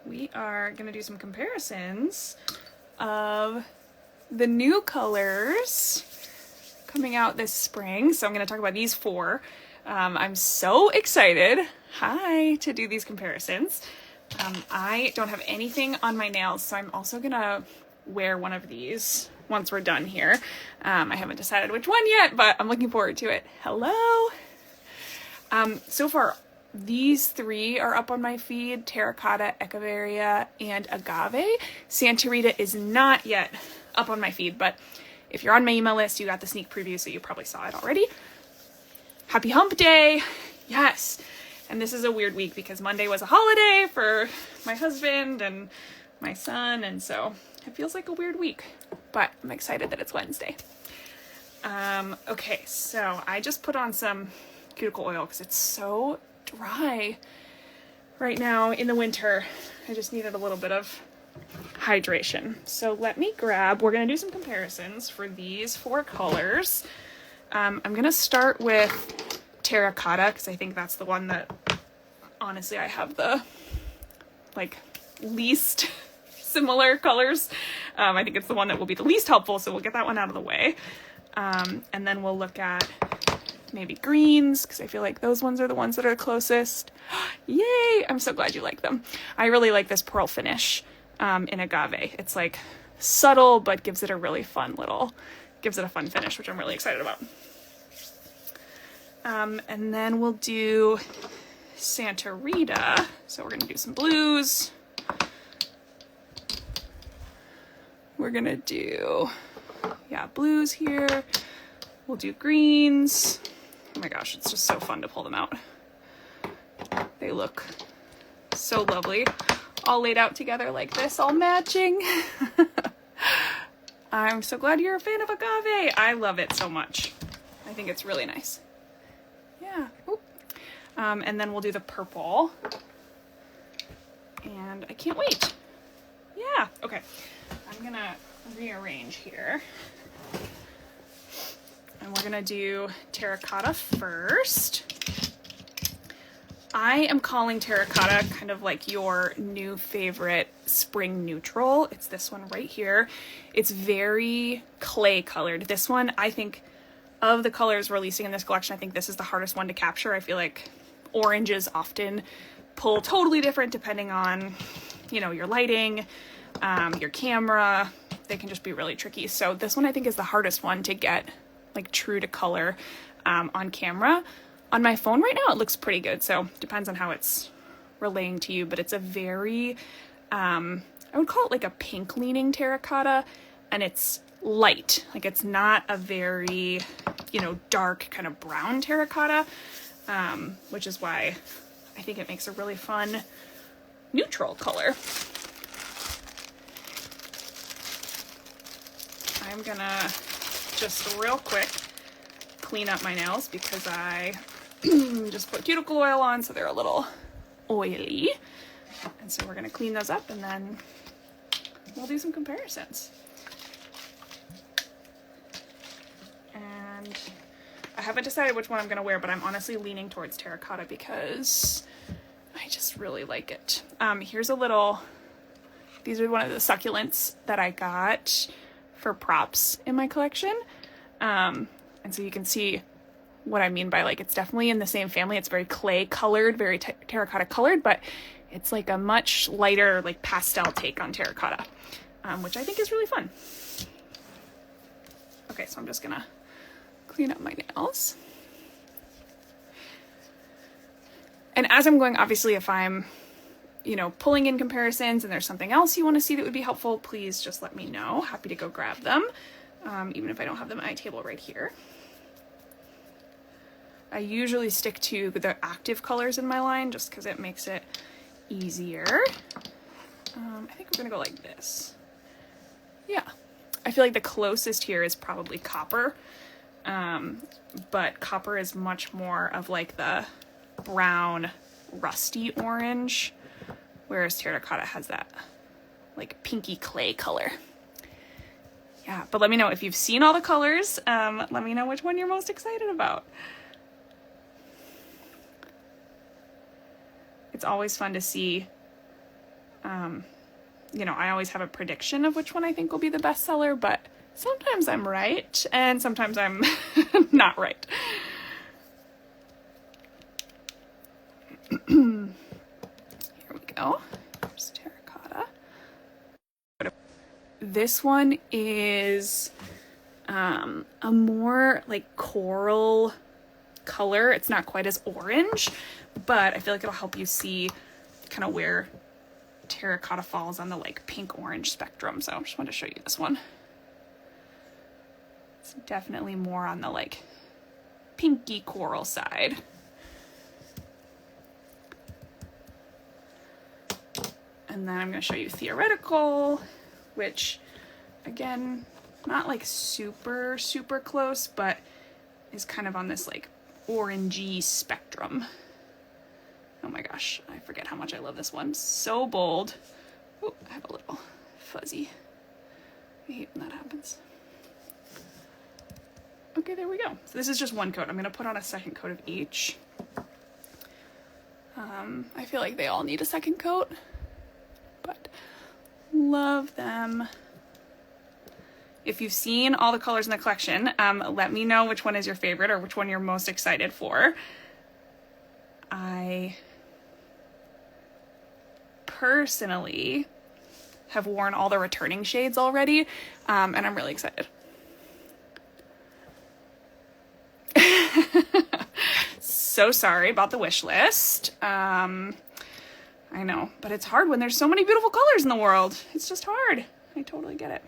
we are gonna do some comparisons of the new colors coming out this spring. So I'm gonna talk about these four. I'm so excited, to do these comparisons. I don't have anything on my nails, so I'm also gonna wear one of these once we're done here. I haven't decided which one yet, but I'm looking forward to it. Hello! So far, these three are up on my feed: Terracotta, Echeveria, and Agave. Santa Rita is not yet up on my feed, but if you're on my email list, you got the sneak preview, so you probably saw it already. Happy Hump Day! Yes! And this is a weird week because Monday was a holiday for my husband and my son, and so it feels like a weird week, but I'm excited that it's Wednesday. Okay, so I just put on some cuticle oil because it's so dry right now in the winter. I just needed a little bit of hydration. So let me grab, we're going to do some comparisons for these four colors. I'm going to start with Terracotta because I think that's the one that honestly I have the least similar colors. I think it's the one that will be the least helpful, so we'll get that one out of the way. And then we'll look at maybe greens because I feel like those ones are the ones that are the closest. Yay! I'm so glad you like them. I really like this pearl finish in Agave. It's like subtle, but gives it a really fun finish, which I'm really excited about. And then we'll do Santa Rita. So we're gonna do some blues. We're gonna do, blues here. We'll do greens. Oh my gosh, it's just so fun to pull them out. They look so lovely, all laid out together like this, all matching. I'm so glad you're a fan of Agave. I love it so much. I think it's really nice. Yeah. And then we'll do the purple. And I can't wait. Yeah. Okay. I'm gonna rearrange here. And we're gonna do Terracotta first. I am calling Terracotta kind of like your new favorite spring neutral. It's this one right here. It's very clay colored. This one, I think, of the colors releasing in this collection, I think this is the hardest one to capture. I feel like oranges often pull totally different depending on, your lighting, your camera. They can just be really tricky. So this one I think is the hardest one to get true to color on camera. On my phone right now, it looks pretty good. So depends on how it's relaying to you, but it's a very, I would call it like a pink leaning terracotta, and it's light. It's not a very, dark kind of brown terracotta, which is why I think it makes a really fun neutral color. I'm gonna just real quick clean up my nails because I just put cuticle oil on, so they're a little oily. And so we're gonna clean those up and then we'll do some comparisons. And I haven't decided which one I'm gonna wear, but I'm honestly leaning towards Terracotta because I just really like it. Here's a little, these are one of the succulents that I got for props in my collection. And so you can see what I mean by it's definitely in the same family. It's very clay colored, very terracotta colored, but it's like a much lighter, pastel take on terracotta, which I think is really fun. Okay, so I'm just gonna clean up my nails. And as I'm going, obviously, if I'm, pulling in comparisons and there's something else you want to see that would be helpful, please just let me know. Happy to go grab them, even if I don't have them at my table right here. I usually stick to the active colors in my line just because it makes it easier. I think we're gonna go like this. Yeah, I feel like the closest here is probably copper, but copper is much more of the brown rusty orange, whereas terracotta has that pinky clay color. Yeah, but let me know if you've seen all the colors. Let me know which one you're most excited about. It's always fun to see You know, I always have a prediction of which one I think will be the best seller, but sometimes I'm right and sometimes I'm not right. Here we go. Here's Terracotta. This one is a more like coral color. It's not quite as orange, but I feel like it'll help you see kind of where Terracotta falls on the like pink orange spectrum. So I just wanted to show you this one. It's definitely more on the like pinky coral side. And then I'm going to show you Theoretical, which again, not like super close, but is kind of on this like orangey spectrum. Oh my gosh, I forget how much I love this one. So bold. Ooh, I have a little fuzzy. I hate when that happens. Okay, there we go. So this is just one coat. I'm gonna put on a second coat of each. I feel like they all need a second coat, but love them. If you've seen all the colors in the collection, let me know which one is your favorite or which one you're most excited for. I personally have worn all the returning shades already, and I'm really excited. So sorry about the wish list. I know, but it's hard when there's so many beautiful colors in the world. It's just hard. I totally get it.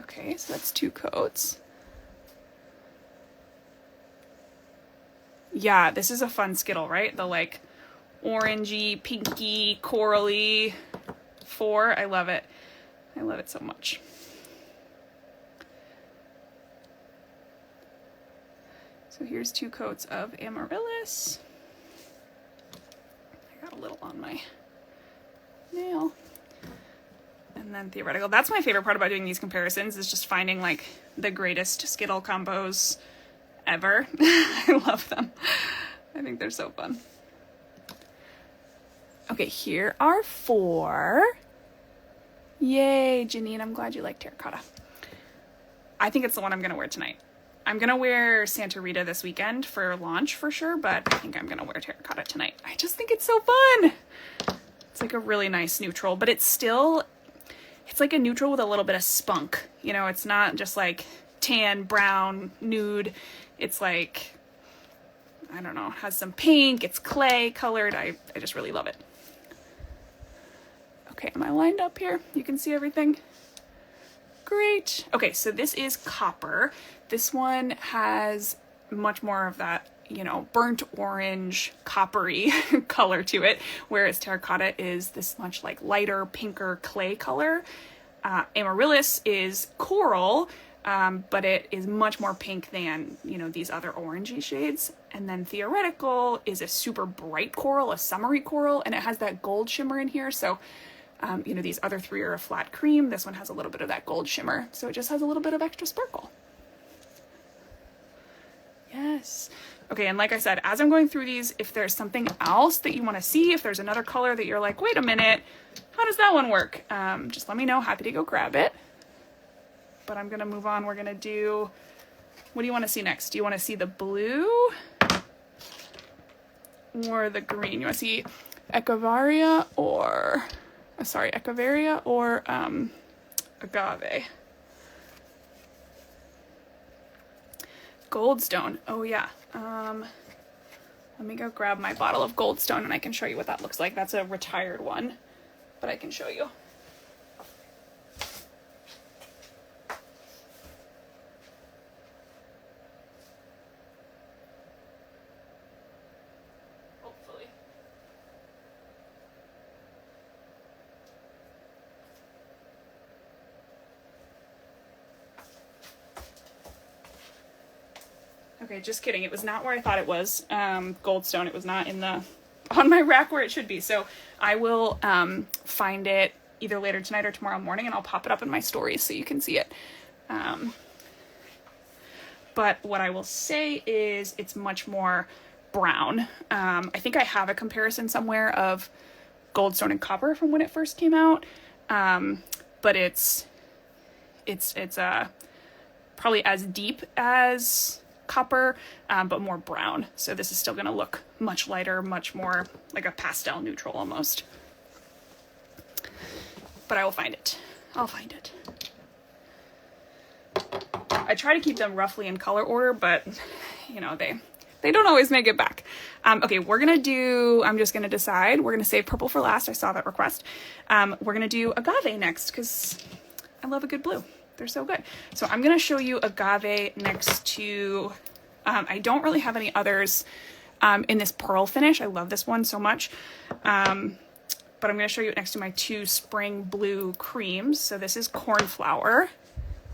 Okay, so that's 2 coats. Yeah, this is a fun Skittle, right? The like orangey, pinky, corally 4. I love it. I love it so much. So here's 2 coats of Amaryllis. I got a little on my nail. And then Theoretical. That's my favorite part about doing these comparisons, is just finding like the greatest Skittle combos ever. I love them. I think they're so fun. Okay, here are 4. Yay, Janine, I'm glad you like Terracotta. I think it's the one I'm gonna wear tonight. I'm gonna wear Santa Rita this weekend for launch for sure, but I think I'm gonna wear Terracotta tonight. I just think it's so fun. It's like a really nice neutral, but it's like a neutral with a little bit of spunk. You know, it's not just like tan, brown, nude. It's like, I don't know, has some pink, it's clay colored. I just really love it. Okay, am I lined up here? You can see everything? Great. Okay, so this is Copper. This one has much more of that, you know, burnt orange, coppery color to it, whereas Terracotta is this much like lighter, pinker clay color. Amaryllis is coral, but it is much more pink than, you know, these other orangey shades. And then Theoretical is a super bright coral, a summery coral, and it has that gold shimmer in here. So, you know, these other 3 are a flat cream. This one has a little bit of that gold shimmer. So it just has a little bit of extra sparkle. Yes. Okay, and like I said, as I'm going through these, if there's something else that you want to see, if there's another color that you're like, wait a minute, how does that one work? Just let me know. Happy to go grab it. But I'm going to move on. We're going to do, what do you want to see next? Do you want to see the blue or the green? You want to see Echeveria or, Echeveria or Agave? Goldstone. Oh yeah. Let me go grab my bottle of Goldstone and I can show you what that looks like. That's a retired one, but I can show you. Hopefully. Okay, just kidding. It was not where I thought it was. Goldstone. It was not in the on my rack where it should be. So I will find it either later tonight or tomorrow morning, and I'll pop it up in my stories so you can see it. But what I will say is it's much more brown. I think I have a comparison somewhere of Goldstone and Copper from when it first came out. But it's probably as deep as Copper, but more brown. So this is still going to look much lighter, much more like a pastel neutral almost. But I will find it. I'll find it. I try to keep them roughly in color order, but you know, they don't always make it back. Okay, I'm just gonna decide. We're gonna save purple for last. I saw that request. We're gonna do agave next because I love a good blue. They're so good. So I'm gonna show you agave next to, I don't really have any others in this pearl finish. I love this one so much. But I'm going to show you it next to my two spring blue creams. So this is Cornflower,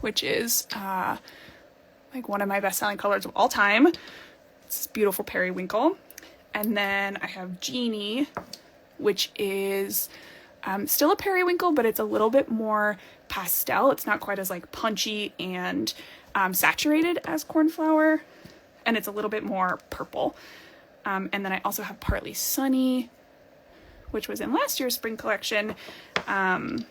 which is like one of my best-selling colors of all time. It's this beautiful periwinkle. And then I have Genie, which is still a periwinkle, but it's a little bit more pastel. It's not quite as like punchy and saturated as Cornflower, and it's a little bit more purple. And then I also have Partly Sunny, which was in last year's spring collection. And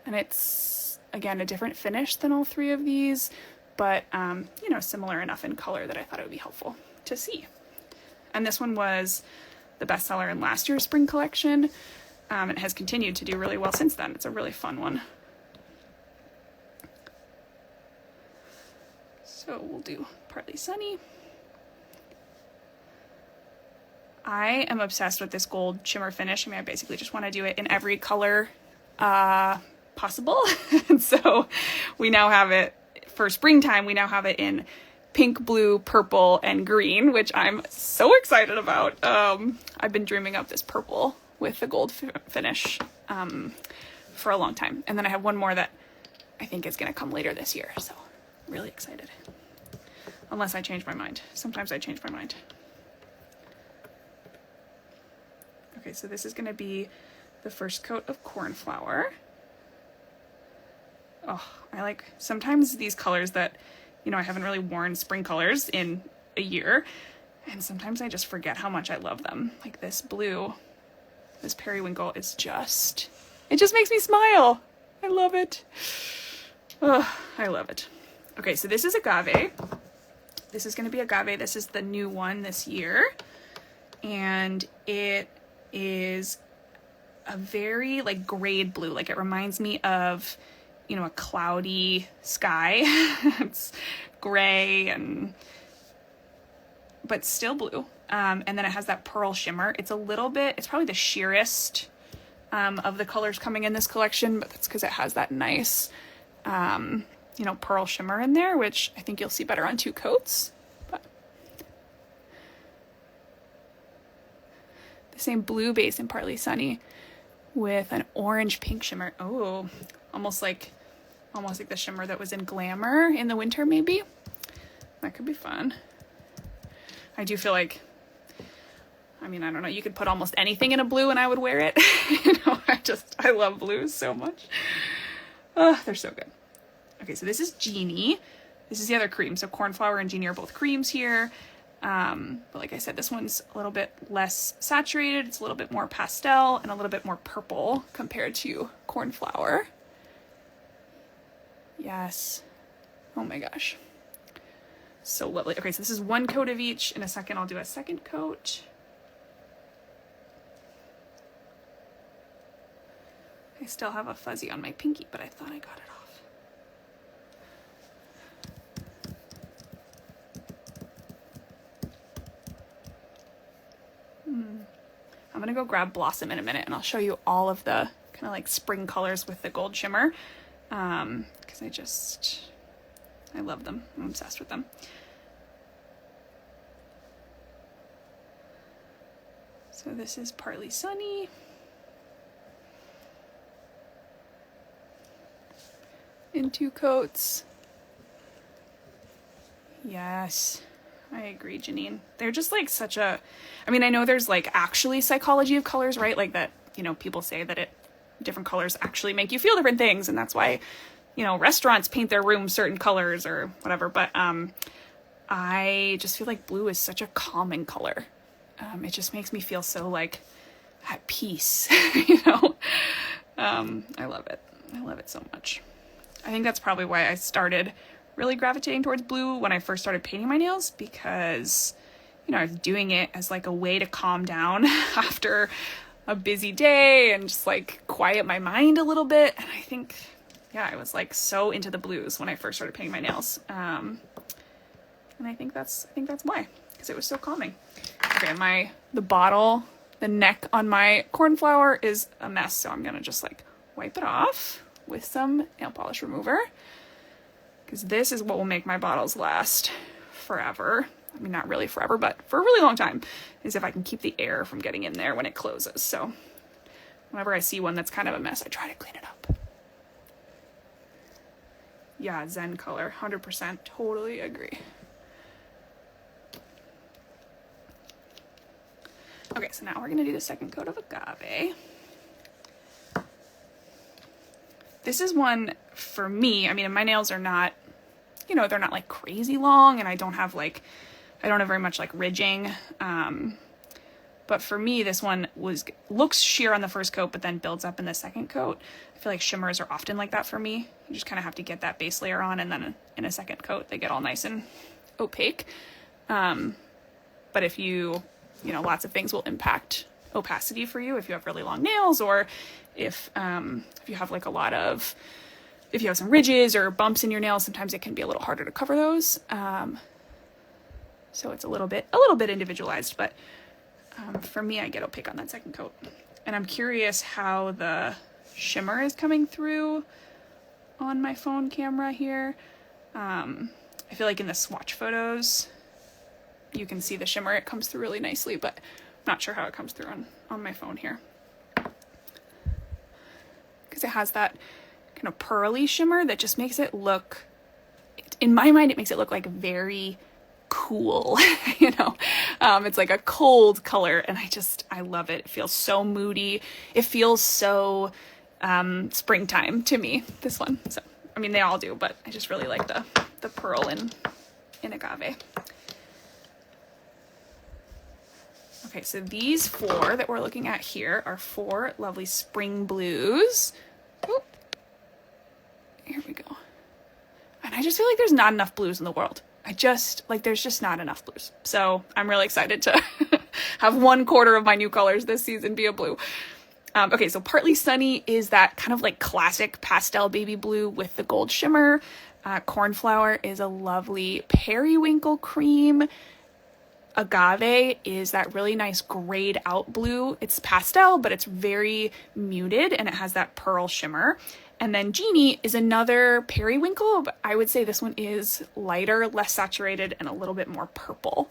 it's, again, a different finish than all three of these, but, you know, similar enough in color that I thought it would be helpful to see. And this one was the bestseller in last year's spring collection, and has continued to do really well since then. It's a really fun one. So we'll do Partly Sunny. I am obsessed with this gold shimmer finish. I mean, I basically just want to do it in every color possible. And so we now have it for springtime. We now have it in pink, blue, purple, and green, which I'm so excited about. I've been dreaming up this purple with the gold finish for a long time. And then I have one more that I think is going to come later this year. So really excited. Unless I change my mind. Sometimes I change my mind. Okay, so this is going to be the first coat of Cornflower. Oh, I like sometimes these colors that, you know, I haven't really worn spring colors in a year, and sometimes I just forget how much I love them. Like this blue, this periwinkle is just, it just makes me smile. I love it. Oh, I love it. Okay, so this is Agave. This is going to be Agave. This is the new one this year, and it is a very like grayed blue. Like it reminds me of, you know, a cloudy sky. It's gray and but still blue. And then it has that pearl shimmer. It's a little bit, it's probably the sheerest of the colors coming in this collection, but that's because it has that nice you know, pearl shimmer in there, which I think you'll see better on two coats. But the same blue base in Partly Sunny with an orange pink shimmer. Oh, almost like the shimmer that was in Glamour in the winter, maybe. That could be fun. I do feel like, I mean, I don't know, you could put almost anything in a blue and I would wear it. You know, I love blues so much. They're so good. Okay, so this is Genie. This is the other cream. So Cornflower and Genie are both creams here. But like I said, this one's a little bit less saturated. It's a little bit more pastel and a little bit more purple compared to Cornflower. Yes. Oh my gosh. So lovely. Okay, so this is one coat of each. In a second, I'll do a second coat. I still have a fuzzy on my pinky, but I thought I got it off. I'm gonna go grab Blossom in a minute and I'll show you all of the kind of like spring colors with the gold shimmer. Because I love them. I'm obsessed with them. So this is Partly Sunny. In two coats. Yes, I agree, Janine. They're just like such a, I mean, I know there's like actually psychology of colors, right? Like that, you know, people say that different colors actually make you feel different things. And that's why, you know, restaurants paint their rooms certain colors or whatever. But I just feel like blue is such a calming color. It just makes me feel so like at peace, you know? I love it. I love it so much. I think that's probably why I started really gravitating towards blue when I first started painting my nails, because, you know, I was doing it as like a way to calm down after a busy day and just like quiet my mind a little bit. And I think, yeah, I was like so into the blues when I first started painting my nails. And I think that's why, because it was so calming. Okay, the neck on my cornflower is a mess, so I'm gonna just like wipe it off with some nail polish remover, because this is what will make my bottles last forever. I mean, not really forever, but for a really long time, is if I can keep the air from getting in there when it closes. So whenever I see one that's kind of a mess, I try to clean it up. Yeah, Zen color, 100%, totally agree. Okay, so now we're gonna do the second coat of agave. This is one for me. I mean, my nails are not, you know, they're not like crazy long, and I don't have very much like ridging. But for me, this one looks sheer on the first coat, but then builds up in the second coat. I feel like shimmers are often like that for me. You just kind of have to get that base layer on, and then in a second coat, they get all nice and opaque. But if you know, lots of things will impact opacity for you if you have really long nails, or if you have like if you have some ridges or bumps in your nails, sometimes it can be a little harder to cover those. So it's a little bit individualized, but for me, I get opaque on that second coat. And I'm curious how the shimmer is coming through on my phone camera here. I feel like in the swatch photos, you can see the shimmer. It comes through really nicely, but I'm not sure how it comes through on my phone here. Because it has that kind of pearly shimmer that just makes it look, in my mind, it makes it look like very cool, you know? It's like a cold color, and I love it. It feels so moody. It feels so springtime to me, this one. So, I mean, they all do, but I just really like the pearl in agave. Okay, so these 4 that we're looking at here are 4 lovely spring blues. Oh, here we go. And I just feel like there's not enough blues in the world. There's just not enough blues. So I'm really excited to have 1/4 of my new colors this season be a blue. Okay, so Partly Sunny is that kind of like classic pastel baby blue with the gold shimmer. Cornflower is a lovely periwinkle cream. Agave is that really nice grayed out blue. It's pastel, but it's very muted, and it has that pearl shimmer. And then Genie is another periwinkle, but I would say this one is lighter, less saturated, and a little bit more purple.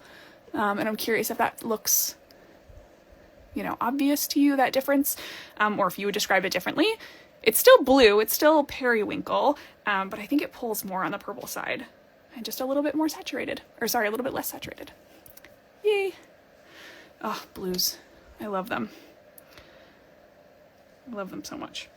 And I'm curious if that looks, you know, obvious to you, that difference, or if you would describe it differently. It's still blue, it's still periwinkle, but I think it pulls more on the purple side and just a little bit more saturated, or sorry, a little bit less saturated. Yay. Oh, blues. I love them. I love them so much.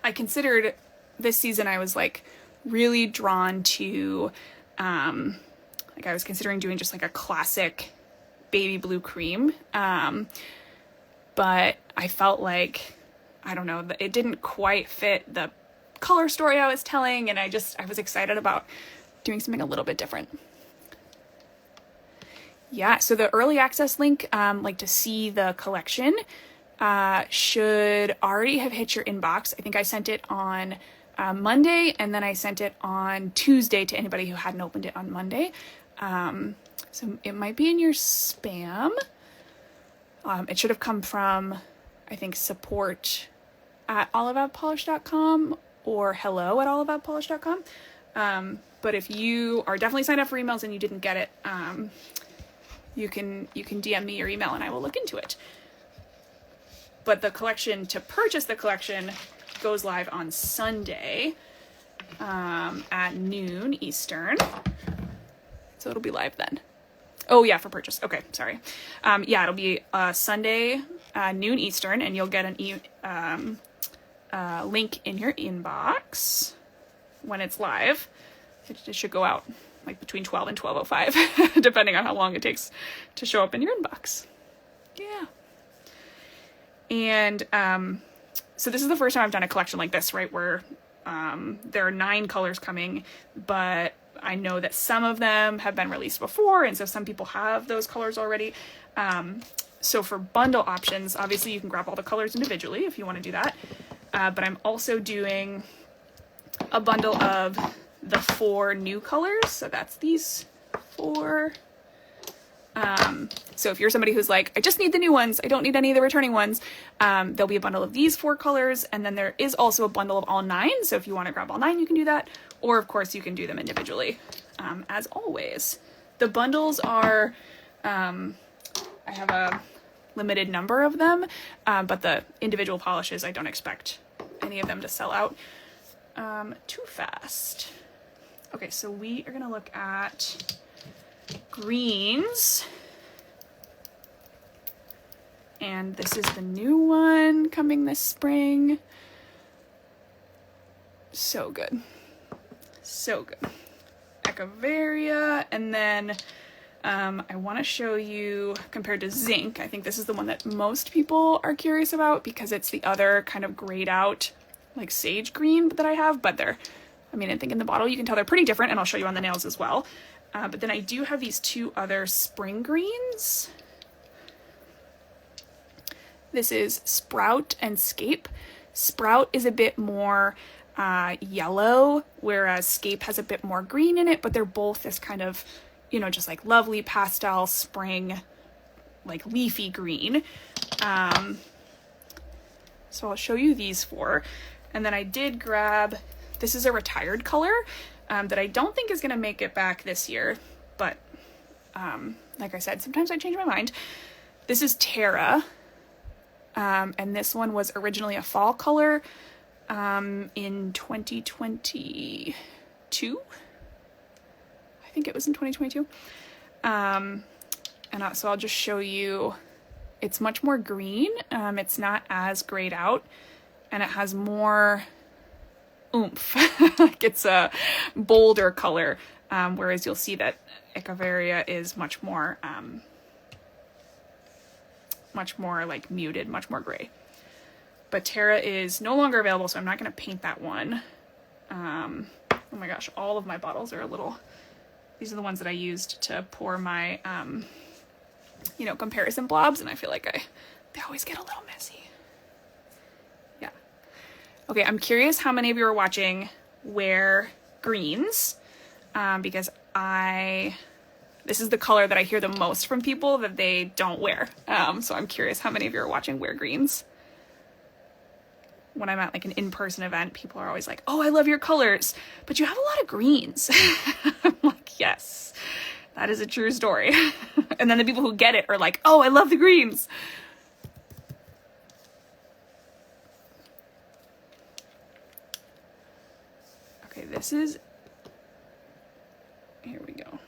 I considered this season, I was like really drawn to, like I was considering doing just like a classic baby blue cream. But I felt like, I don't know, it didn't quite fit the color story I was telling. And I was excited about doing something a little bit different. Yeah, so the early access link, like to see the collection, should already have hit your inbox. I think I sent it on Monday, and then I sent it on Tuesday to anybody who hadn't opened it on Monday. So it might be in your spam. It should have come from, I think, support@oliveavepolish.com or hello@oliveavepolish.com. But if you are definitely signed up for emails and you didn't get it, you can DM me your email and I will look into it. But the collection, to purchase the collection, goes live on Sunday at noon Eastern. So it'll be live then. Oh yeah, for purchase. Okay, sorry. Yeah, it'll be Sunday noon Eastern, and you'll get an link in your inbox when it's live. It should go out like between 12 and 12:05, depending on how long it takes to show up in your inbox. Yeah. And so this is the first time I've done a collection like this, right, where there are 9 colors coming, but I know that some of them have been released before, and so some people have those colors already. So for bundle options, obviously you can grab all the colors individually if you want to do that, but I'm also doing a bundle of the 4 new colors, so that's these 4. So if you're somebody who's like, I just need the new ones, I don't need any of the returning ones, there'll be a bundle of these 4 colors, and then there is also a bundle of all 9, so if you want to grab all 9, you can do that, or of course you can do them individually, as always. The bundles are, I have a limited number of them, but the individual polishes, I don't expect any of them to sell out too fast. Okay, so we are gonna look at greens. And this is the new one coming this spring. So good. So good. Echeveria. And then I want to show you, compared to zinc, I think this is the one that most people are curious about because it's the other kind of grayed out, like sage green that I have, but they're, I mean, I think in the bottle you can tell they're pretty different, and I'll show you on the nails as well. But then I do have these 2 other spring greens. This is Sprout and Scape. Sprout is a bit more yellow, whereas Scape has a bit more green in it, but they're both this kind of, you know, just like lovely pastel spring, like leafy green. So I'll show you these 4. And then I did grab, this is a retired color that I don't think is going to make it back this year, but like I said, sometimes I change my mind. This is Terra, and this one was originally a fall color in 2022. I think it was in 2022. So I'll just show you, it's much more green. It's not as grayed out, and it has more oomph. Like it's a bolder color, whereas you'll see that Echeveria is much more like muted, much more gray. But Terra is no longer available, so I'm not going to paint that one. Oh my gosh, all of my bottles are a little, these are the ones that I used to pour my, you know, comparison blobs, and I feel like they always get a little messy. Yeah. Okay, I'm curious how many of you are watching wear greens, because this is the color that I hear the most from people that they don't wear. So I'm curious how many of you are watching wear greens. When I'm at like an in-person event, people are always like, oh, I love your colors, but you have a lot of greens. I'm like, yes, that is a true story. And then the people who get it are like, oh, I love the greens. Okay, this is, here we go.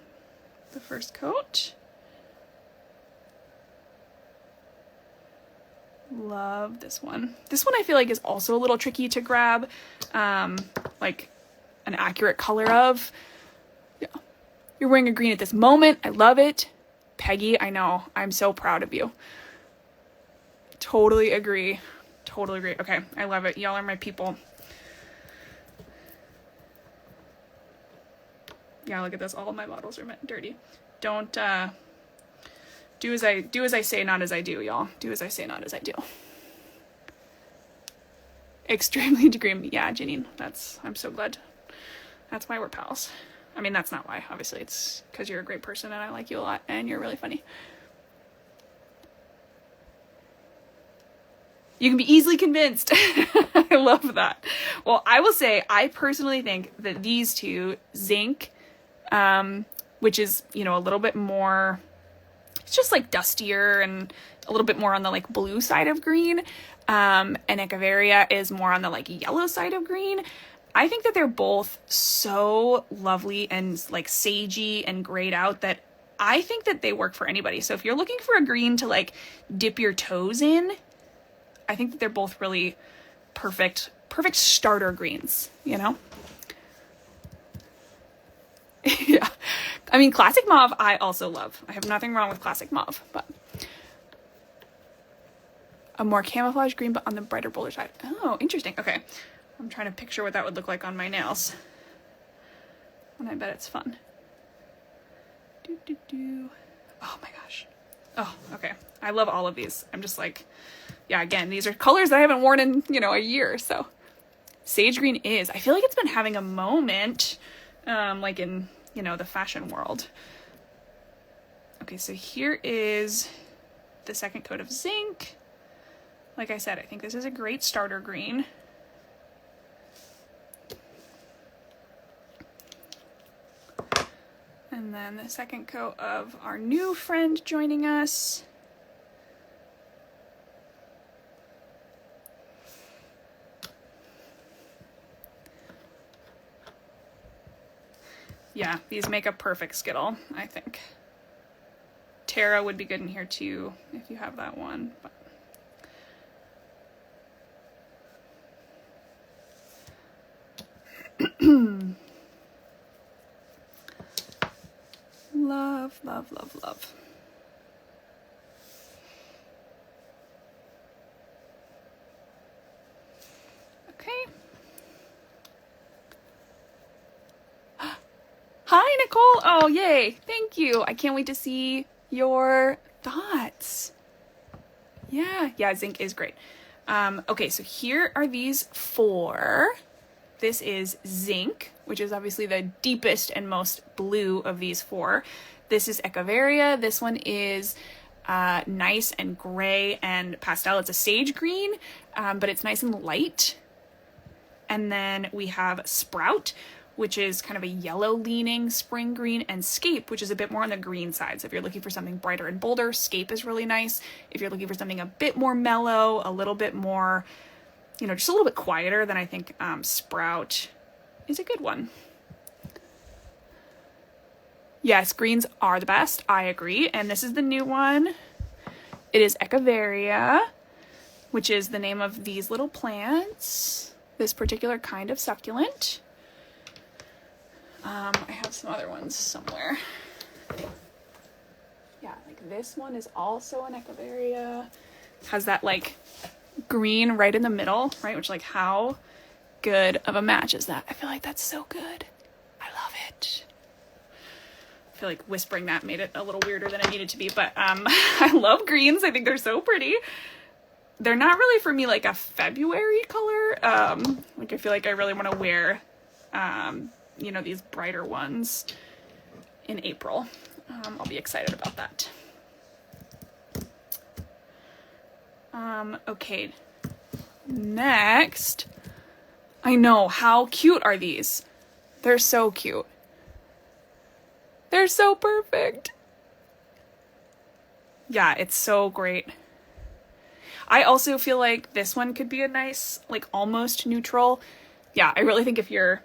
The first coat. Love this one. This one I feel like is also a little tricky to grab, like an accurate color of. Yeah. You're wearing a green at this moment. I love it. Peggy, I know. I'm so proud of you. Totally agree. Totally agree. Okay, I love it. Y'all are my people. Yeah, look at this. All of my bottles are dirty. Don't, do as I say, not as I do, y'all. Do as I say, not as I do. Extremely degree. Yeah, Janine, I'm so glad. That's why we're pals. I mean, that's not why, obviously. It's because you're a great person and I like you a lot and you're really funny. You can be easily convinced. I love that. Well, I will say, I personally think that these 2, Zinc, which is, you know, a little bit more, it's just like dustier and a little bit more on the like blue side of green. And Echeveria is more on the like yellow side of green. I think that they're both so lovely and like sagey and grayed out that I think that they work for anybody. So if you're looking for a green to like dip your toes in, I think that they're both really perfect starter greens, you know? Yeah. I mean, classic mauve, I also love. I have nothing wrong with classic mauve, but a more camouflage green, but on the brighter, bolder side. Oh, interesting. Okay. I'm trying to picture what that would look like on my nails. And I bet it's fun. Oh my gosh. Oh, okay. I love all of these. I'm just like, yeah, again, these are colors that I haven't worn in, a year. So sage green I feel like it's been having a moment, like in, the fashion world. Okay, so here is the second coat of zinc. Like I said, I think this is a great starter green. And then the second coat of our new friend joining us. Yeah, these make a perfect Skittle, I think. Terra would be good in here too, if you have that one. But love, love, love, love. Okay. Hi, Nicole. Oh, yay. Thank you. I can't wait to see your thoughts. Yeah, zinc is great. Okay, so here are these 4. This is zinc, which is obviously the deepest and most blue of these 4. This is Echeveria. This one is nice and gray and pastel. It's a sage green, but it's nice and light. And then we have Sprout, which is kind of a yellow leaning spring green, and Scape, which is a bit more on the green side. So if you're looking for something brighter and bolder, Scape is really nice. If you're looking for something a bit more mellow, a little bit more, just a little bit quieter, then I think Sprout is a good one. Yes, greens are the best. I agree. And this is the new one. It is Echeveria, which is the name of these little plants. This particular kind of succulent. I have some other ones somewhere. Yeah, like this one is also an Echeveria. Has that like green right in the middle, right? Which, like, how good of a match is that? I feel like that's so good. I love it. I feel like whispering that made it a little weirder than it needed to be, but I love greens. I think they're so pretty. They're not really for me like a February color. Like I feel like I really want to wear these brighter ones in April. I'll be excited about that. Okay, next, I know, how cute are these? They're so cute. They're so perfect. Yeah, it's so great. I also feel like this one could be a nice, like, almost neutral. Yeah, I really think if you're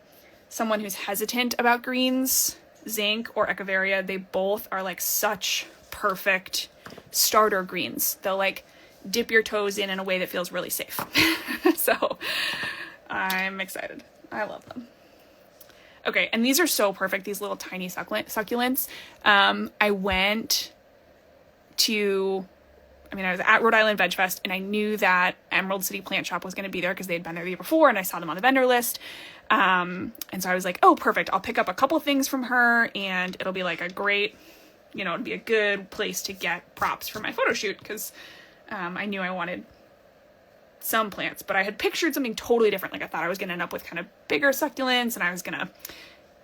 someone who's hesitant about greens, zinc or Echeveria, they both are like such perfect starter greens. They'll like dip your toes in a way that feels really safe. So I'm excited. I love them. Okay, and these are so perfect, these little tiny succulents. I was at Rhode Island Veg Fest, and I knew that Emerald City Plant Shop was going to be there because they had been there the year before, and I saw them on the vendor list. And so I was like, oh, perfect. I'll pick up a couple things from her, and it'll be like a great, it'll be a good place to get props for my photo shoot, because I knew I wanted some plants, but I had pictured something totally different. Like I thought I was going to end up with kind of bigger succulents, and I was going to,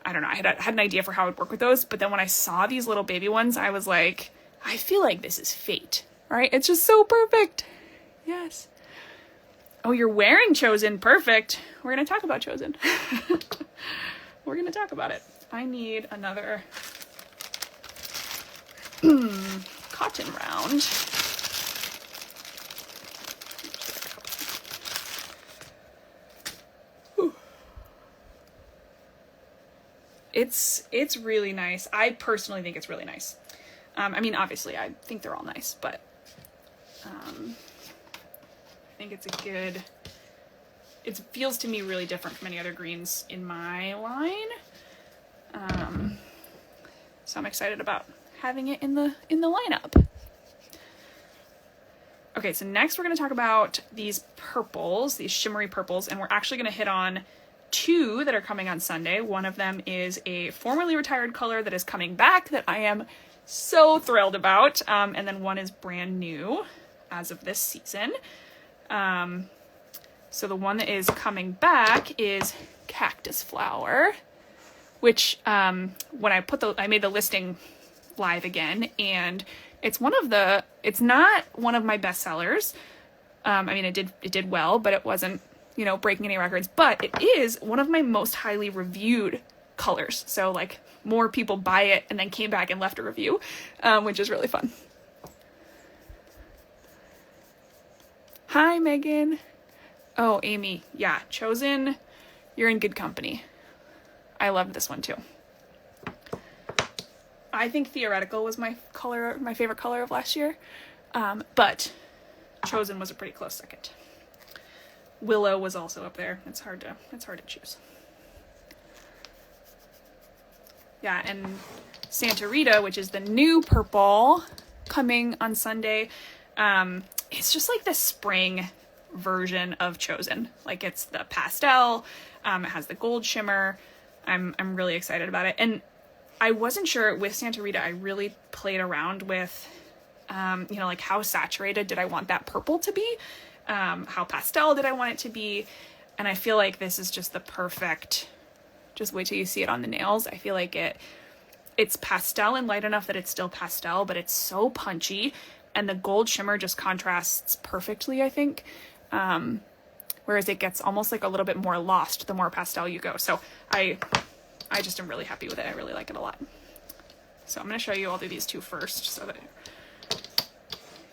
I don't know, I had an idea for how I would work with those. But then when I saw these little baby ones, I was like, I feel like this is fate, right? It's just so perfect. Yes. Oh, you're wearing Chosen. Perfect. We're going to talk about Chosen. We're going to talk about it. I need another cotton round. It's really nice. I personally think it's really nice. Obviously I think they're all nice, but I think it's it feels to me really different from any other greens in my line. So I'm excited about having it in the lineup. Okay, so next we're going to talk about these purples, these shimmery purples, and we're actually going to hit on two that are coming on Sunday. One of them is a formerly retired color that is coming back that I am so thrilled about, and then one is brand new as of this season. So the one that is coming back is Cactus Flower, which when I made the listing live again, and it's not one of my best sellers. I mean, it did well, but it wasn't, breaking any records, but it is one of my most highly reviewed colors. So like more people buy it and then came back and left a review, which is really fun. Hi, Megan. Oh, Amy. Yeah, Chosen. You're in good company. I loved this one too. I think Theoretical was my favorite color of last year. But Chosen was a pretty close second. Willow was also up there. It's hard to choose. Yeah, and Santa Rita, which is the new purple coming on Sunday. It's just like the spring version of Chosen. Like it's the pastel, it has the gold shimmer. I'm really excited about it. And I wasn't sure with Santa Rita, I really played around with, like how saturated did I want that purple to be? How pastel did I want it to be? And I feel like this is just the perfect, just wait till you see it on the nails. I feel like it's pastel and light enough that it's still pastel, but it's so punchy. And the gold shimmer just contrasts perfectly, I think. Whereas it gets almost like a little bit more lost the more pastel you go. So I just am really happy with it. I really like it a lot. So I'm going to show you, I'll do these two first so that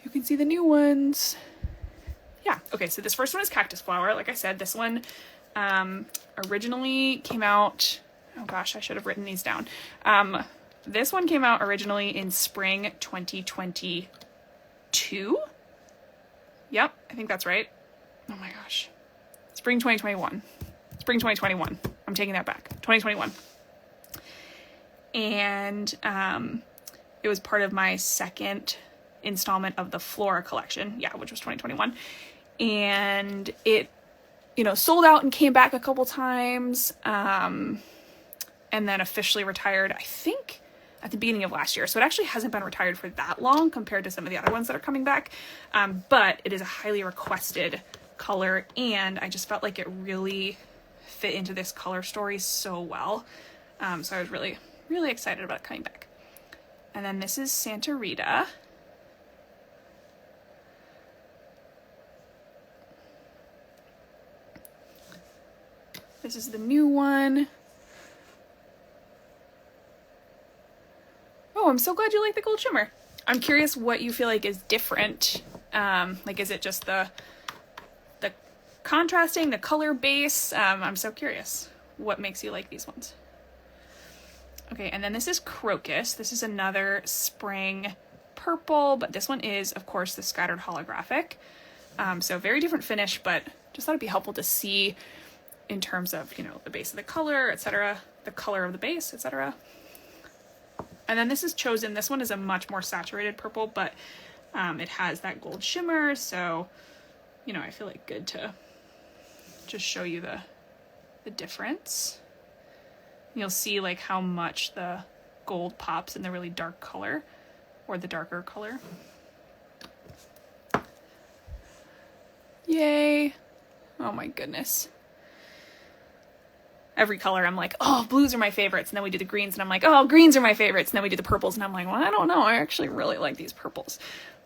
you can see the new ones. Yeah, okay, so this first one is Cactus Flower. Like I said, this one originally came out, oh gosh, I should have written these down. This one came out originally in spring 2022. Yep, I think that's right. Oh my gosh. Spring 2021. Spring 2021. I'm taking that back. 2021. And it was part of my second installment of the Flora collection. Yeah, which was 2021. And it, sold out and came back a couple times. And then officially retired, I think, at the beginning of last year. So it actually hasn't been retired for that long compared to some of the other ones that are coming back. But it is a highly requested color, and I just felt like it really fit into this color story so well. So I was really, really excited about it coming back. And then this is Santa Rita. This is the new one. Oh, I'm so glad you like the gold shimmer. I'm curious what you feel like is different. Like, is it just the contrasting, the color base? I'm so curious what makes you like these ones. Okay, and then this is Crocus. This is another spring purple, but this one is, of course, the scattered holographic. So very different finish, but just thought it'd be helpful to see in terms of, the base of the color, etc., the color of the base, etc. And then this is Chosen. This one is a much more saturated purple, but it has that gold shimmer. So, I feel like good to just show you the difference. You'll see like how much the gold pops in the really dark color or the darker color. Yay. Oh my goodness. Every color I'm like, oh, blues are my favorites. And then we do the greens and I'm like, oh, greens are my favorites. And then we do the purples and I'm like, well, I don't know. I actually really like these purples.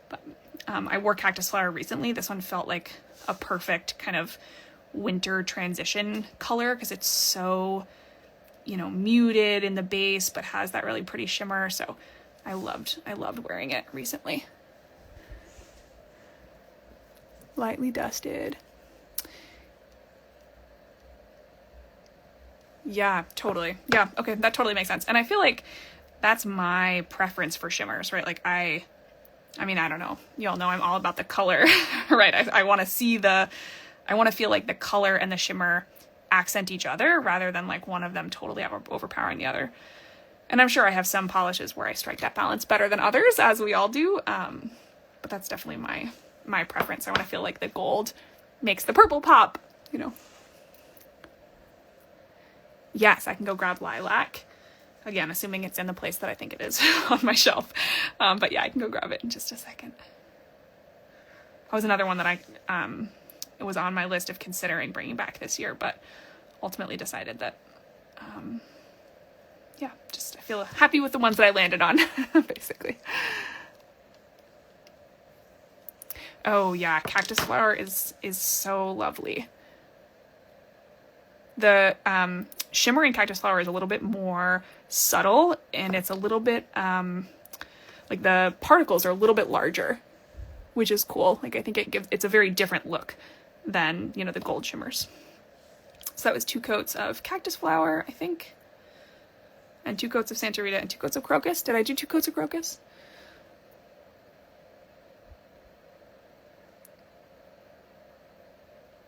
But I wore Cactus Flower recently. This one felt like a perfect kind of winter transition color because it's so, muted in the base, but has that really pretty shimmer. So I loved wearing it recently. Lightly dusted. Yeah, totally. Yeah, okay, that totally makes sense. And I feel like that's my preference for shimmers, right? Like I mean, I don't know. You all know I'm all about the color, right? I want to see I want to feel like the color and the shimmer accent each other rather than like one of them totally overpowering the other. And I'm sure I have some polishes where I strike that balance better than others, as we all do. But that's definitely my preference. I want to feel like the gold makes the purple pop, you know. Yes, I can go grab lilac. Again, assuming it's in the place that I think it is on my shelf. But yeah, I can go grab it in just a second. That was another one that it was on my list of considering bringing back this year, but ultimately decided that, yeah, just I feel happy with the ones that I landed on, basically. Oh yeah, cactus flower is so lovely. The shimmering cactus flower is a little bit more subtle, and it's a little bit like the particles are a little bit larger, which is cool. Like I think it's a very different look than, you know, the gold shimmers. So that was 2 coats of cactus flower, I think, and 2 coats of Santa Rita and 2 coats of crocus. Did I do 2 coats of crocus?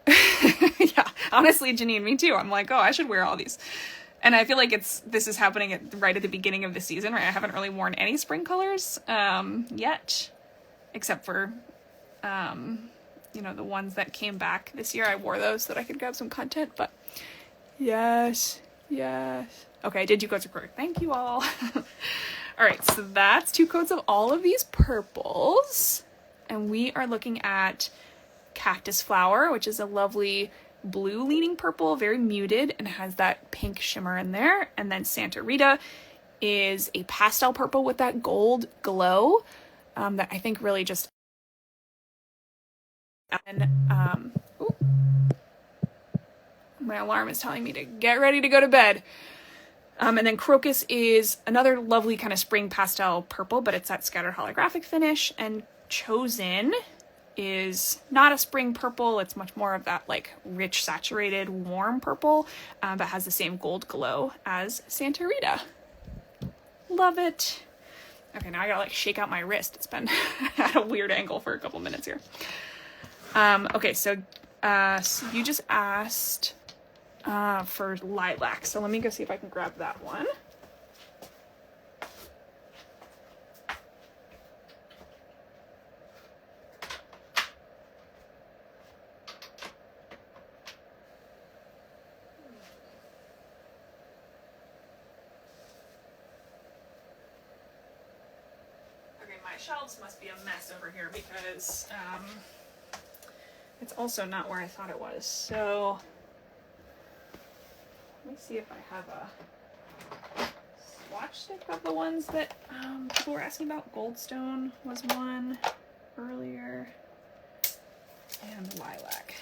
Yeah, honestly, Janine, me too. I'm like, oh, I should wear all these. And I feel like this is happening right at the beginning of the season, right? I haven't really worn any spring colors yet, except for, you know, the ones that came back this year. I wore those so that I could grab some content, but yes. Okay, I did 2 coats of crocus. Thank you all. All right, so that's 2 coats of all of these purples. And we are looking at cactus flower, which is a lovely blue leaning purple, very muted, and has that pink shimmer in there. And then Santa Rita is a pastel purple with that gold glow that I think really just... And ooh, my alarm is telling me to get ready to go to bed. And then crocus is another lovely kind of spring pastel purple, but it's that scattered holographic finish. And chosen is not a spring purple. It's much more of that like rich, saturated, warm purple, but has the same gold glow as Santa Rita. Love it. Okay, now I gotta like shake out my wrist. It's been at a weird angle for a couple minutes here. Okay, so you just asked for lilac. So let me go see if I can grab that one. My shelves must be a mess over here because it's also not where I thought it was. So let me see if I have a swatch stick of the ones that people were asking about. Goldstone was one earlier, and lilac.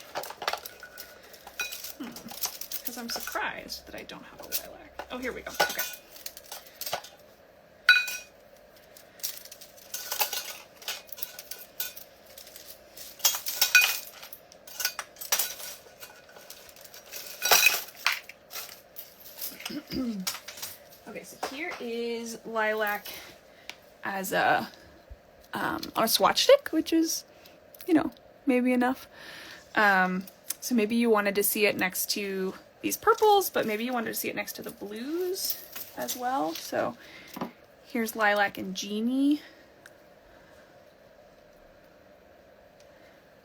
Because I'm surprised that I don't have a lilac. Oh, here we go. Okay. Okay, so here is lilac as on a swatch stick, which is, you know, maybe enough. So maybe you wanted to see it next to these purples, but maybe you wanted to see it next to the blues as well. So here's lilac and genie.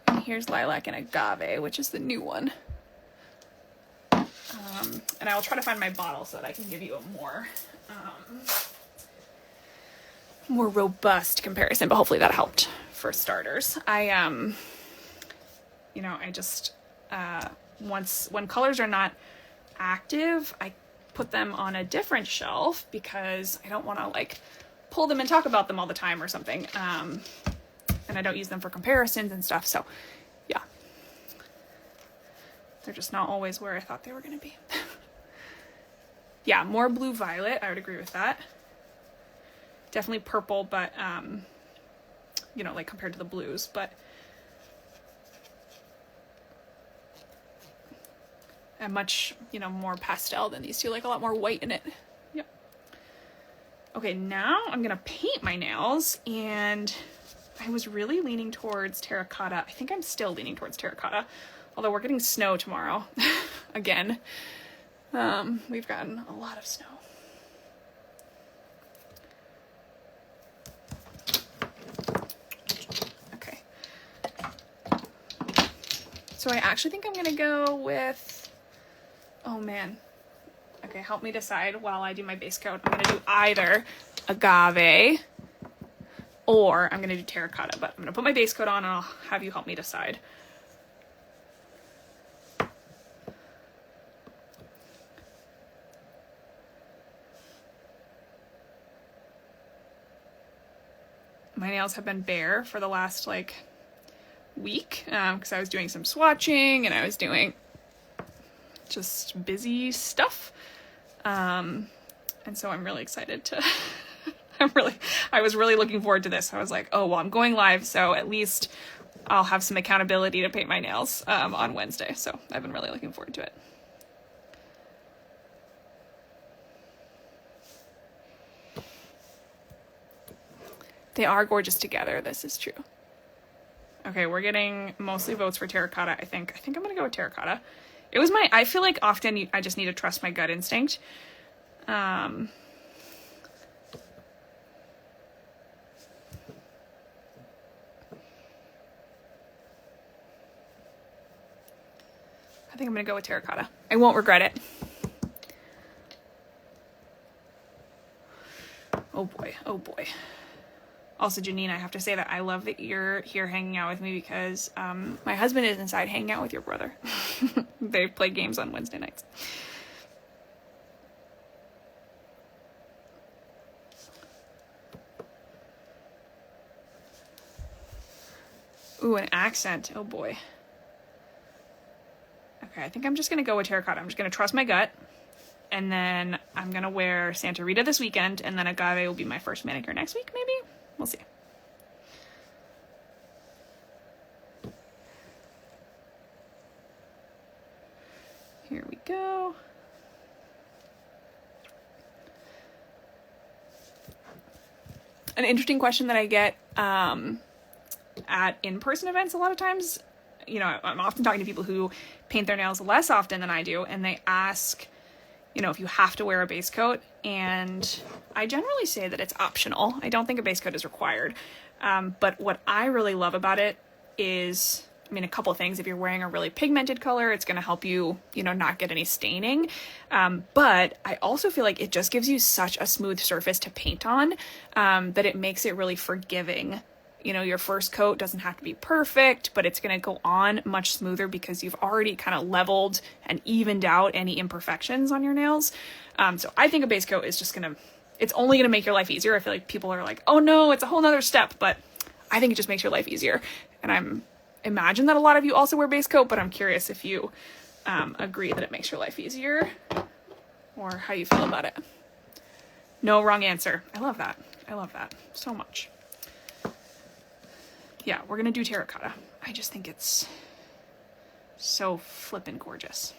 And here's lilac and agave, which is the new one. And I will try to find my bottle so that I can give you a more robust comparison, but hopefully that helped for starters. I just, when colors are not active, I put them on a different shelf because I don't want to like pull them and talk about them all the time or something. And I don't use them for comparisons and stuff. So yeah, they're just not always where I thought they were going to be. Yeah, more blue violet. I would agree with that. Definitely purple, but, you know, like compared to the blues, but a much, you know, more pastel than these two, like a lot more white in it. Yep. Okay, now I'm going to paint my nails, and I was really leaning towards terracotta. I think I'm still leaning towards terracotta, although we're getting snow tomorrow. again. We've gotten a lot of snow. Okay. So I actually think I'm gonna go with, oh man. Okay, help me decide while I do my base coat. I'm gonna do either agave or I'm gonna do terracotta, but I'm gonna put my base coat on and I'll have you help me decide. My nails have been bare for the last like week because I was doing some swatching and I was doing just busy stuff. And so I'm really excited to, I was really looking forward to this. I was like, oh, well, I'm going live, so at least I'll have some accountability to paint my nails on Wednesday. So I've been really looking forward to it. They are gorgeous together. This is true. Okay, we're getting mostly votes for terracotta, I think. I think I'm gonna go with terracotta. It was I feel like often I just need to trust my gut instinct. I think I'm gonna go with terracotta. I won't regret it. Oh boy, oh boy. Also, Janine, I have to say that I love that you're here hanging out with me because my husband is inside hanging out with your brother. They play games on Wednesday nights. Ooh, an accent. Oh boy. Okay, I think I'm just going to go with terracotta. I'm just going to trust my gut. And then I'm going to wear Santa Rita this weekend. And then agave will be my first manicure next week, maybe? We'll see. Here we go. An interesting question that I get at in-person events a lot of times, you know, I'm often talking to people who paint their nails less often than I do, and they ask, you know, if you have to wear a base coat, and I generally say that it's optional. I don't think a base coat is required. But what I really love about it is, I mean, a couple of things. If you're wearing a really pigmented color, it's going to help you, you know, not get any staining. But I also feel like it just gives you such a smooth surface to paint on that it makes it really forgiving. You know, your first coat doesn't have to be perfect, but it's going to go on much smoother because you've already kind of leveled and evened out any imperfections on your nails. So I think a base coat is just going to, it's only going to make your life easier. I feel like people are like, oh no, it's a whole nother step, but I think it just makes your life easier. And imagine that a lot of you also wear base coat, but I'm curious if you agree that it makes your life easier or how you feel about it. No wrong answer. I love that. I love that so much. Yeah, we're gonna do terracotta. I just think it's so flippin' gorgeous.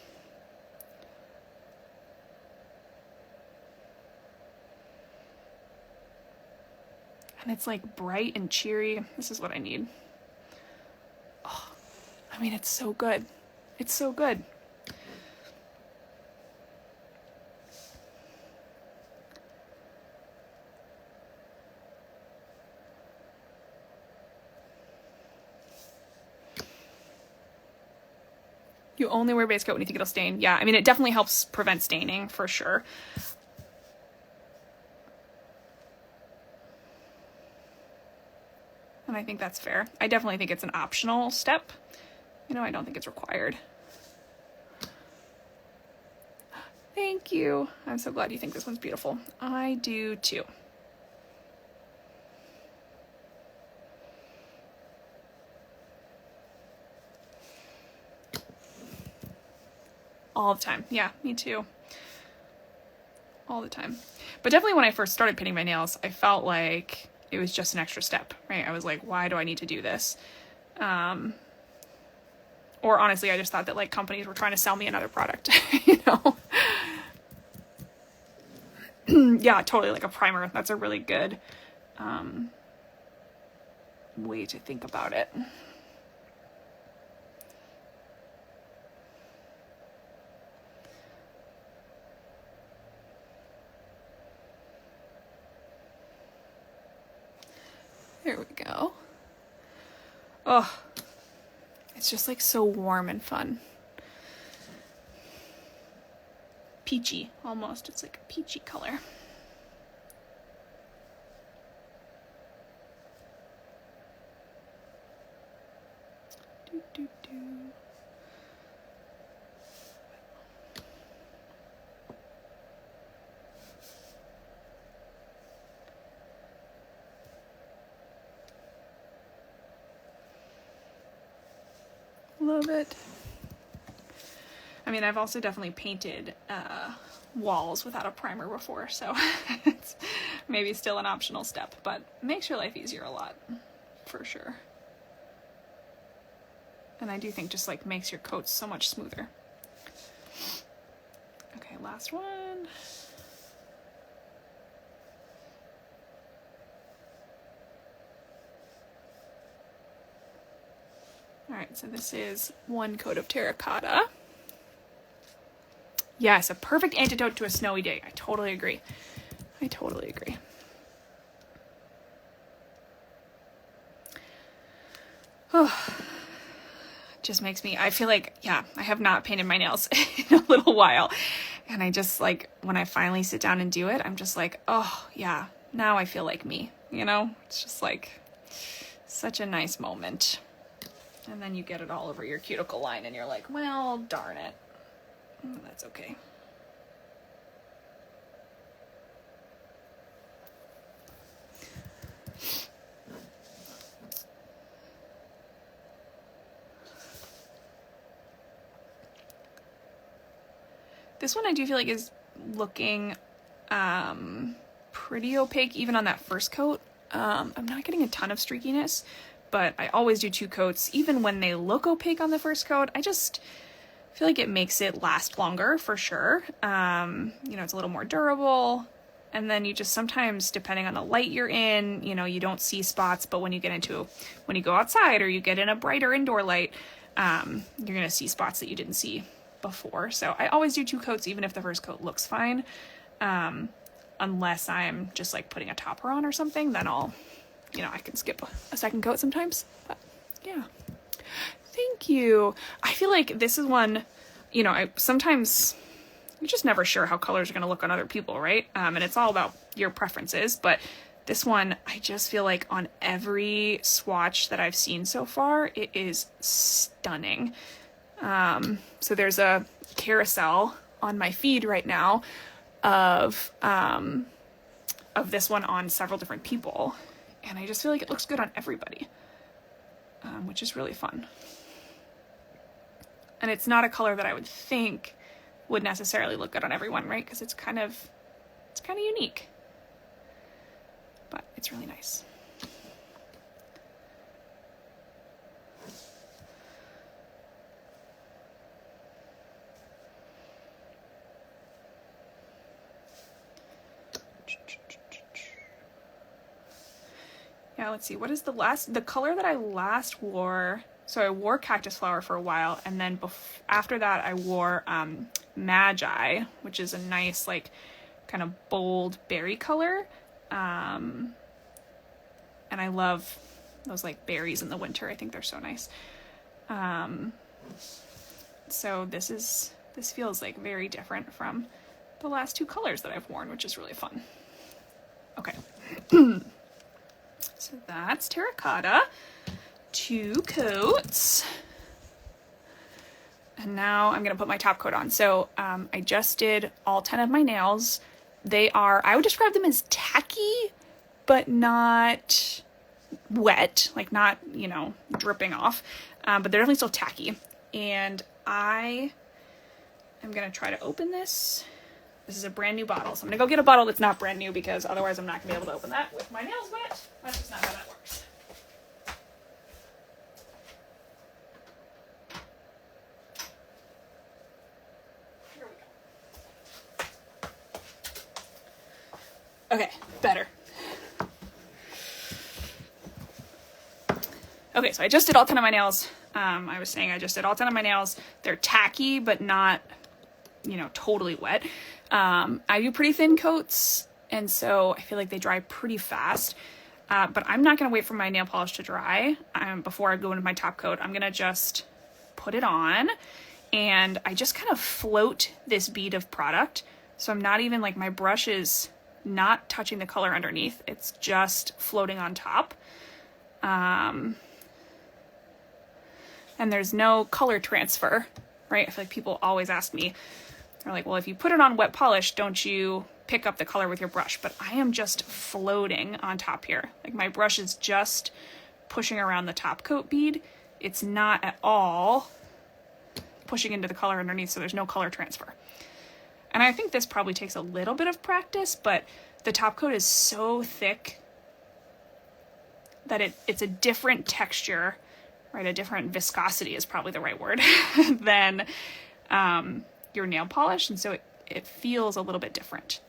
And it's like bright and cheery. This is what I need. Oh, I mean, it's so good. It's so good. You only wear base coat when you think it'll stain. Yeah, I mean, it definitely helps prevent staining for sure. And I think that's fair. I definitely think it's an optional step. You know, I don't think it's required. Thank you. I'm so glad you think this one's beautiful. I do too. All the time. Yeah, me too. All the time. But definitely when I first started painting my nails, I felt like it was just an extra step, right? I was like, why do I need to do this? Or honestly, I just thought that like companies were trying to sell me another product, you know? Yeah, totally, like a primer. That's a really good way to think about it. There we go. Oh, it's just like so warm and fun. Peachy, almost. It's like a peachy color. Do, do, do. Love it. I mean, I've also definitely painted walls without a primer before, so it's maybe still an optional step, but makes your life easier a lot, for sure. And I do think just like makes your coats so much smoother. Okay, last one. All right, so this is one coat of Terracotta. Yes, a perfect antidote to a snowy day. I totally agree. I totally agree. Oh, just makes me, I feel like, yeah, I have not painted my nails in a little while. And I just like, when I finally sit down and do it, I'm just like, oh yeah, now I feel like me, you know? It's just like such a nice moment. And then you get it all over your cuticle line and you're like, well, darn it. That's okay. This one I do feel like is looking pretty opaque even on that first coat. I'm not getting a ton of streakiness, but I always do 2 coats. Even when they look opaque on the first coat, I just feel like it makes it last longer for sure. You know, it's a little more durable. And then you just sometimes, depending on the light you're in, you know, you don't see spots, but when you go outside or you get in a brighter indoor light, you're going to see spots that you didn't see before. So I always do 2 coats, even if the first coat looks fine. Unless I'm just like putting a topper on or something, then I'll, you know, I can skip a second coat sometimes, but yeah. Thank you. I feel like this is one, you know, sometimes you're just never sure how colors are going to look on other people, right? And it's all about your preferences, but this one, I just feel like on every swatch that I've seen so far, it is stunning. So there's a carousel on my feed right now of this one on several different people. And I just feel like it looks good on everybody, which is really fun. And it's not a color that I would think would necessarily look good on everyone, right? Because it's kind of unique, but it's really nice. Yeah, let's see. What is the color that I last wore? So I wore Cactus Flower for a while, and then after that I wore Magi, which is a nice, like, kind of bold berry color. And I love those, like, berries in the winter. I think they're so nice. So this feels like very different from the last 2 colors that I've worn, which is really fun. Okay. So that's Terracotta. 2 coats. And now I'm going to put my top coat on. So I just did all 10 of my nails. They are, I would describe them as tacky, but not wet, like not, you know, dripping off. But they're definitely still tacky. And I am going to try to open this. This is a brand new bottle. So I'm going to go get a bottle that's not brand new because otherwise I'm not going to be able to open that with my nails wet. That's just not how that works. Here we go. Okay, better. Okay, so I just did all 10 of my nails. I was saying I just did all 10 of my nails. They're tacky, but not, you know, totally wet. I do pretty thin coats, and so I feel like they dry pretty fast. but I'm not going to wait for my nail polish to dry before I go into my top coat. I'm going to just put it on, and I just kind of float this bead of product. So I'm not even, like, my brush is not touching the color underneath. It's just floating on top. And there's no color transfer, right? I feel like people always ask me, they're like, well, if you put it on wet polish, don't you pick up the color with your brush? But I am just floating on top here. Like, my brush is just pushing around the top coat bead. It's not at all pushing into the color underneath, so there's no color transfer. And I think this probably takes a little bit of practice, but the top coat is so thick that it's a different texture, right? A different viscosity is probably the right word than your nail polish. And so it feels a little bit different.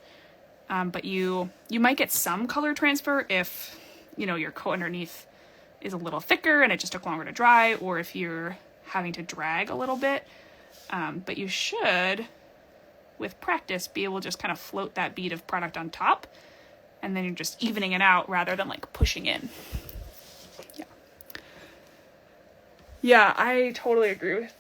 But you might get some color transfer if, you know, your coat underneath is a little thicker and it just took longer to dry, or if you're having to drag a little bit. But you should, with practice, be able to just kind of float that bead of product on top, and then you're just evening it out rather than, like, pushing in. Yeah, I totally agree with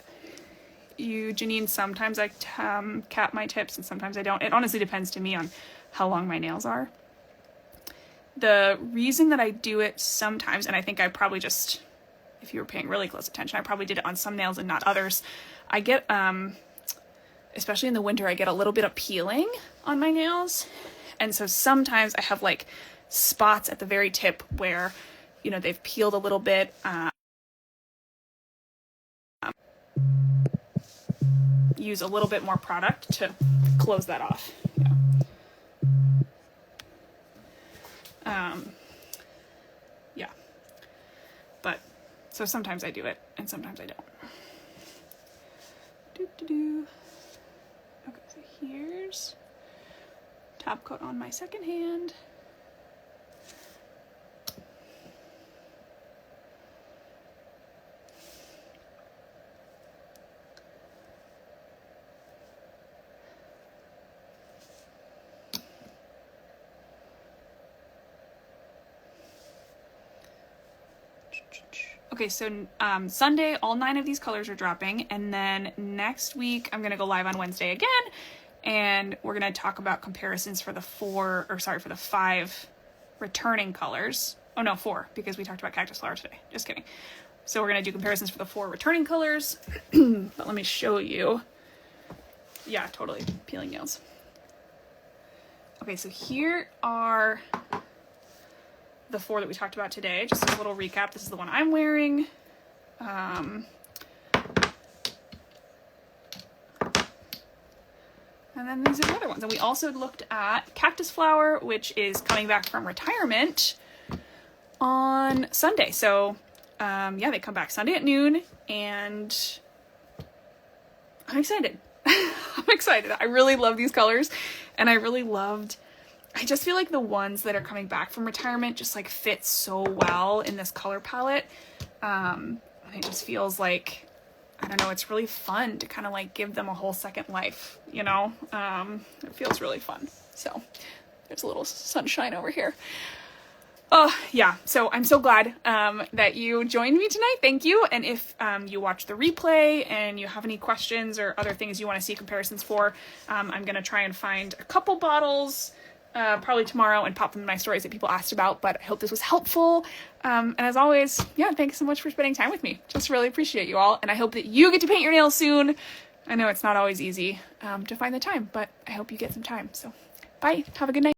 you, Janine. Sometimes I cap my tips and sometimes I don't. It honestly depends to me on how long my nails are. The reason that I do it sometimes, and I think I probably just, if you were paying really close attention, I probably did it on some nails and not others. I get, especially in the winter, I get a little bit of peeling on my nails. And so sometimes I have, like, spots at the very tip where, you know, they've peeled a little bit. Use a little bit more product to close that off. Yeah. But so sometimes I do it and sometimes I don't. Okay, so here's top coat on my second hand. Okay, so Sunday, all 9 of these colors are dropping, and then next week I'm going to go live on Wednesday again, and we're going to talk about comparisons for the 5 returning colors. Oh no, 4, because we talked about cactus flower today. Just kidding. So we're going to do comparisons for the 4 returning colors, but let me show you. Yeah, totally, peeling nails. Okay, so here are the 4 that we talked about today. Just a little recap. This is the one I'm wearing. And then these are the other ones. And we also looked at Cactus Flower, which is coming back from retirement on Sunday. So, yeah, they come back Sunday at noon, and I'm excited. I'm excited. I really love these colors, and I just feel like the ones that are coming back from retirement just, like, fit so well in this color palette. And it just feels like, I don't know, it's really fun to kind of, like, give them a whole second life, you know? It feels really fun. So there's a little sunshine over here. Oh, yeah. So I'm so glad that you joined me tonight. Thank you. And if you watch the replay and you have any questions or other things you want to see comparisons for, I'm going to try and find a couple bottles probably tomorrow and pop them in my stories that people asked about. But I hope this was helpful. And as always, yeah, thanks so much for spending time with me. Just really appreciate you all. And I hope that you get to paint your nails soon. I know it's not always easy to find the time, but I hope you get some time. So bye. Have a good night.